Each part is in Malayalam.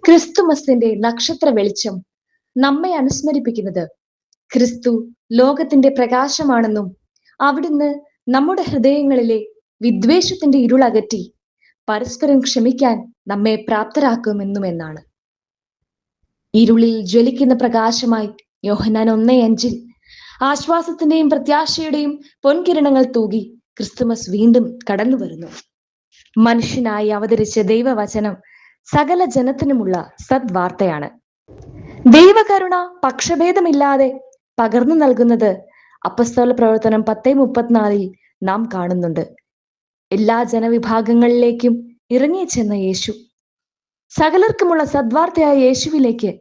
ക്രിസ്തുമസിന്റെ നക്ഷത്ര വെളിച്ചം നമ്മെ അനുസ്മരിപ്പിക്കുന്നത് ക്രിസ്തു ലോകത്തിന്റെ പ്രകാശമാണെന്നും അവിടുന്ന് നമ്മുടെ ഹൃദയങ്ങളിലെ വിദ്വേഷത്തിന്റെ ഇരുളകറ്റി പരസ്പരം ക്ഷമിക്കാൻ നമ്മെ പ്രാപ്തരാക്കുമെന്നുമെന്നാണ്. ഇരുളിൽ ജ്വലിക്കുന്ന പ്രകാശമായി യോഹന്നാൻ 1:5 ആശ്വാസത്തിന്റെയും പ്രത്യാശയുടെയും പൊൻകിരണങ്ങൾ തൂകി ക്രിസ്തുമസ് വീണ്ടും കടന്നു വരുന്നു. മനുഷ്യനായി അവതരിച്ച ദൈവവചനം സകല ജനത്തിനുമുള്ള സദ്വാർത്തയാണ്. ദൈവകരുണ പക്ഷഭേദമില്ലാതെ പകർന്നു നൽകുന്നത് അപ്പസ്തോല പ്രവർത്തനം 10:34 നാം കാണുന്നുണ്ട്. എല്ലാ ജനവിഭാഗങ്ങളിലേക്കും ഇറങ്ങിച്ചെന്ന യേശു, സകലർക്കുമുള്ള സദ്വാർത്തയായ യേശുവിലേക്ക്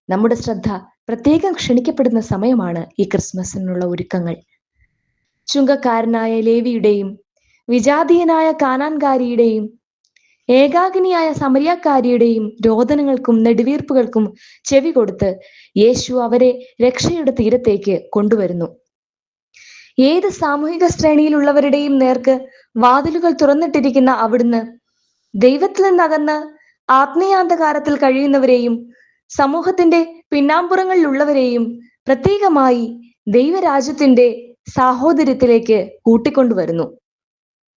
നമ്മുടെ ശ്രദ്ധ പ്രത്യേകം ക്ഷണിക്കപ്പെടുന്ന സമയമാണ് ഈ ക്രിസ്മസിനുള്ള ഒരുക്കങ്ങൾ. ചുങ്കക്കാരനായ ലേവിയുടെയും വിജാതീയനായ കാനാൻകാരിയുടെയും ഏകാകിനിയായ സമരിയാക്കാരിയുടെയും രോദനങ്ങൾക്കും നെടുവീർപ്പുകൾക്കും ചെവി കൊടുത്ത് യേശു അവരെ രക്ഷയുടെ തീരത്തേക്ക് കൊണ്ടുവരുന്നു. ഏത് സാമൂഹിക ശ്രേണിയിലുള്ളവരുടെയും നേർക്ക് വാതിലുകൾ തുറന്നിട്ടിരിക്കുന്ന അവിടുന്ന് ദൈവത്തിൽ നിന്നകന്ന് ആത്മീയാന്ധകാരത്തിൽ കഴിയുന്നവരെയും സമൂഹത്തിന്റെ പിന്നാമ്പുറങ്ങളിലുള്ളവരെയും പ്രത്യേകമായി ദൈവരാജ്യത്തിന്റെ സാഹോദര്യത്തിലേക്ക് കൂട്ടിക്കൊണ്ടുവരുന്നു.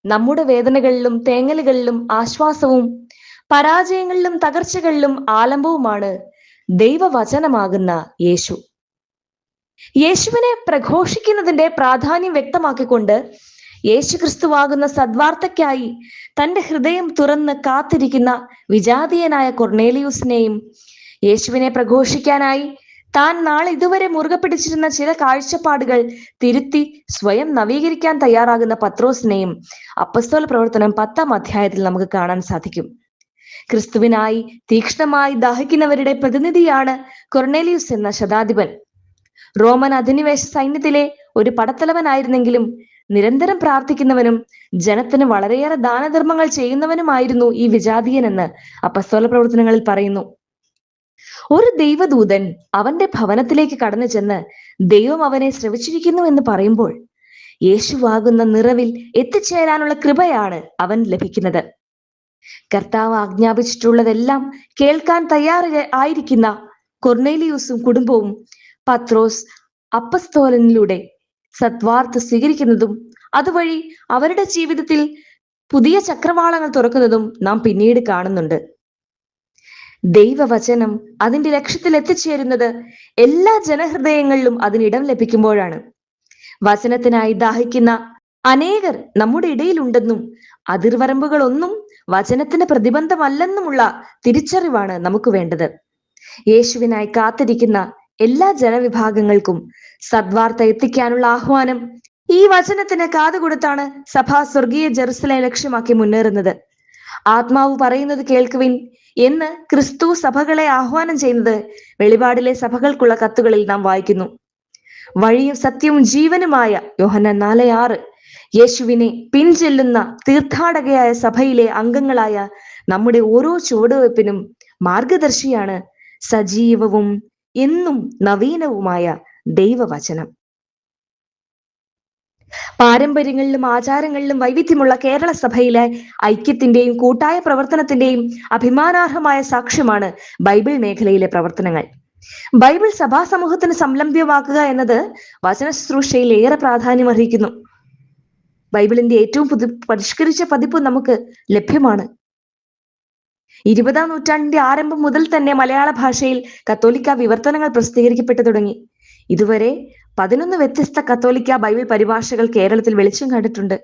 നമ്മുടെ വേദനകളിലും തേങ്ങലുകളിലും ആശ്വാസവും പരാജയങ്ങളിലും തകർച്ചകളിലും ആലംബവുമാണ് ദൈവവചനമാകുന്ന യേശു. യേശുവിനെ പ്രഘോഷിക്കുന്നതിന്റെ പ്രാധാന്യം വ്യക്തമാക്കിക്കൊണ്ട് യേശു ക്രിസ്തുവാകുന്ന സദ്വാർത്തയ്ക്കായി തന്റെ ഹൃദയം തുറന്ന് കാത്തിരിക്കുന്ന വിജാതീയനായ കൊർണേലിയൂസിനെയും യേശുവിനെ പ്രഘോഷിക്കാനായി താൻ നാളെ ഇതുവരെ മുറുകെ പിടിച്ചിരുന്ന ചില കാഴ്ചപ്പാടുകൾ തിരുത്തി സ്വയം നവീകരിക്കാൻ തയ്യാറാകുന്ന പത്രോസിനെയും അപ്പസ്തോല പ്രവർത്തനം 10 നമുക്ക് കാണാൻ സാധിക്കും. ക്രിസ്തുവിനായി തീക്ഷ്ണമായി ദാഹിക്കുന്നവരുടെ പ്രതിനിധിയാണ് കൊർണേലിയൂസ് എന്ന ശതാധിപൻ. റോമൻ അധിനിവേശ സൈന്യത്തിലെ ഒരു പടത്തലവനായിരുന്നെങ്കിലും നിരന്തരം പ്രാർത്ഥിക്കുന്നവനും ജനത്തിന് വളരെയേറെ ദാനധർമ്മങ്ങൾ ചെയ്യുന്നവനുമായിരുന്നു ഈ വിജാതീയൻ എന്ന് അപ്പസ്തോല പ്രവർത്തനങ്ങളിൽ പറയുന്നു. ഒരു ദൈവദൂതൻ അവന്റെ ഭവനത്തിലേക്ക് കടന്നു ചെന്ന് ദൈവം അവനെ ശ്രവിച്ചിരിക്കുന്നു എന്ന് പറയുമ്പോൾ യേശുവാകുന്ന നിറവിൽ എത്തിച്ചേരാനുള്ള കൃപയാണ് അവൻ ലഭിക്കുന്നത്. കർത്താവ് ആജ്ഞാപിച്ചിട്ടുള്ളതെല്ലാം കേൾക്കാൻ തയ്യാറായിരിക്കുന്ന കൊർണേലിയൂസും കുടുംബവും പത്രോസ് അപ്പസ്തോലനിലൂടെ സദ്വാർത്ത സ്വീകരിക്കുന്നതും അതുവഴി അവരുടെ ജീവിതത്തിൽ പുതിയ ചക്രവാളങ്ങൾ തുറക്കുന്നതും നാം പിന്നീട് കാണുന്നുണ്ട്. ദൈവവചനം അതിന്റെ ലക്ഷ്യത്തിൽ എത്തിച്ചേരുന്നത് എല്ലാ ജനഹൃദയങ്ങളിലും അതിനിടം ലഭിക്കുമ്പോഴാണ്. വചനത്തിനായി ദാഹിക്കുന്ന അനേകർ നമ്മുടെ ഇടയിലുണ്ടെന്നും അതിർവരമ്പുകളൊന്നും വചനത്തിന് പ്രതിബന്ധമല്ലെന്നുമുള്ള തിരിച്ചറിവാണ് നമുക്ക് വേണ്ടത്. യേശുവിനായി കാത്തിരിക്കുന്ന എല്ലാ ജനവിഭാഗങ്ങൾക്കും സദ്വാർത്ത എത്തിക്കാനുള്ള ആഹ്വാനം ഈ വചനത്തിന് കാതുകൊടുത്താണ് സഭ സ്വർഗീയ ജെറുസലേം ലക്ഷ്യമാക്കി മുന്നേറുന്നത്. ആത്മാവ് പറയുന്നത് കേൾക്കുവിൻ എന്ന് ക്രിസ്തു സഭകളെ ആഹ്വാനം ചെയ്യുന്നത് വെളിപാടിലെ സഭകൾക്കുള്ള കത്തുകളിൽ നാം വായിക്കുന്നു. വഴിയും സത്യവും ജീവനുമായ യോഹന്നാൻ 4:6 യേശുവിനെ പിൻചെല്ലുന്ന തീർത്ഥാടകയായ സഭയിലെ അംഗങ്ങളായ നമ്മുടെ ഓരോ ചുവടുവയ്പ്പിനും മാർഗദർശിയാണ് സജീവവും എന്നും നവീനവുമായ ദൈവവചനം. പാരമ്പര്യങ്ങളിലും ആചാരങ്ങളിലും വൈവിധ്യമുള്ള കേരള സഭയിലെ ഐക്യത്തിന്റെയും കൂട്ടായ പ്രവർത്തനത്തിന്റെയും അഭിമാനാർഹമായ സാക്ഷ്യമാണ് ബൈബിൾ മേഖലയിലെ പ്രവർത്തനങ്ങൾ. ബൈബിൾ സഭാ സമൂഹത്തിന് സംലഭ്യമാക്കുക എന്നത് വചന ശുശ്രൂഷയിൽ ഏറെ പ്രാധാന്യം അർഹിക്കുന്നു. ബൈബിളിന്റെ ഏറ്റവും പരിഷ്കരിച്ച പതിപ്പ് നമുക്ക് ലഭ്യമാണ്. 20-ാം നൂറ്റാണ്ടിന്റെ ആരംഭം മുതൽ തന്നെ മലയാള ഭാഷയിൽ കത്തോലിക്ക വിവർത്തനങ്ങൾ പ്രസിദ്ധീകരിക്കപ്പെട്ടു തുടങ്ങി. ഇതുവരെ 11 വ്യത്യസ്ത കത്തോലിക്ക ബൈബിൾ പരിഭാഷകൾ കേരളത്തിൽ വെളിച്ചം കണ്ടിട്ടുണ്ട്.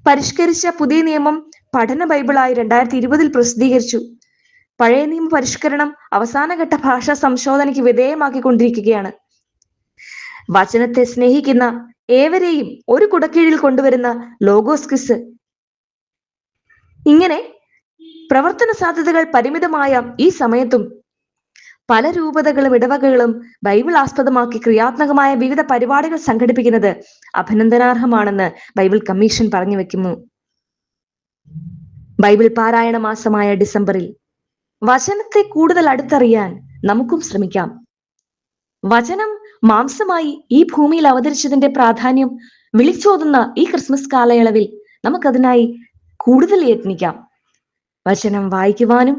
പരിഷ്കരിച്ച പുതിയ നിയമം പഠന ബൈബിളായി 2020 പ്രസിദ്ധീകരിച്ചു. പഴയ നിയമ പരിഷ്കരണം അവസാനഘട്ട ഭാഷാ സംശോധനയ്ക്ക് വിധേയമാക്കിക്കൊണ്ടിരിക്കുകയാണ്. വചനത്തെ സ്നേഹിക്കുന്ന ഏവരെയും ഒരു കുടക്കീഴിൽ കൊണ്ടുവരുന്ന ലോഗോസ് ക്വിസ്, ഇങ്ങനെ പ്രവർത്തന സാധ്യതകൾ പരിമിതമായ ഈ സമയത്തും പല രൂപതകളും ഇടവകകളും ബൈബിൾ ആസ്പദമാക്കി ക്രിയാത്മകമായ വിവിധ പരിപാടികൾ സംഘടിപ്പിക്കുന്നത് അഭിനന്ദനാർഹമാണെന്ന് ബൈബിൾ കമ്മീഷൻ പറഞ്ഞു വെക്കുന്നു. ബൈബിൾ പാരായണ മാസമായ ഡിസംബറിൽ വചനത്തെ കൂടുതൽ അടുത്തറിയാൻ നമുക്കും ശ്രമിക്കാം. വചനം മാംസമായി ഈ ഭൂമിയിൽ അവതരിച്ചതിന്റെ പ്രാധാന്യം വിളിച്ചോതുന്ന ഈ ക്രിസ്മസ് കാലയളവിൽ നമുക്കതിനായി കൂടുതൽ യത്നിക്കാം. വചനം വായിക്കുവാനും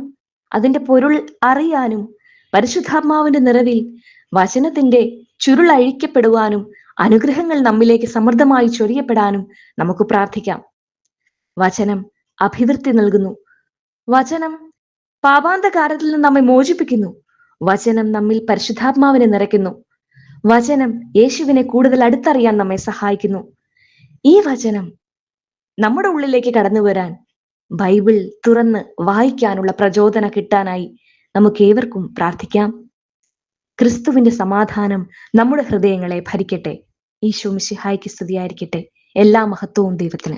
അതിന്റെ പൊരുൾ അറിയാനും പരിശുദ്ധാത്മാവിന്റെ നിറവിൽ വചനത്തിന്റെ ചുരുളഴിക്കപ്പെടുവാനും അനുഗ്രഹങ്ങൾ നമ്മിലേക്ക് സമൃദ്ധമായി ചൊരിയപ്പെടാനും നമുക്ക് പ്രാർത്ഥിക്കാം. വചനം അഭിവൃദ്ധി നൽകുന്നു. വചനം പാപാന്തകാരത്തിൽ നിന്ന് നമ്മെ മോചിപ്പിക്കുന്നു. വചനം നമ്മിൽ പരിശുദ്ധാത്മാവിനെ നിറയ്ക്കുന്നു. വചനം യേശുവിനെ കൂടുതൽ അടുത്തറിയാൻ നമ്മെ സഹായിക്കുന്നു. ഈ വചനം നമ്മുടെ ഉള്ളിലേക്ക് കടന്നു വരാൻ ബൈബിൾ തുറന്ന് വായിക്കാനുള്ള പ്രചോദനം കിട്ടാനായി നമുക്ക് ഏവർക്കും പ്രാർത്ഥിക്കാം. ക്രിസ്തുവിന്റെ സമാധാനം നമ്മുടെ ഹൃദയങ്ങളെ ഭരിക്കട്ടെ. ഈശോ മിശിഹായ്ക്ക് സ്തുതിയായിരിക്കട്ടെ. എല്ലാ മഹത്വവും ദൈവത്തിന്.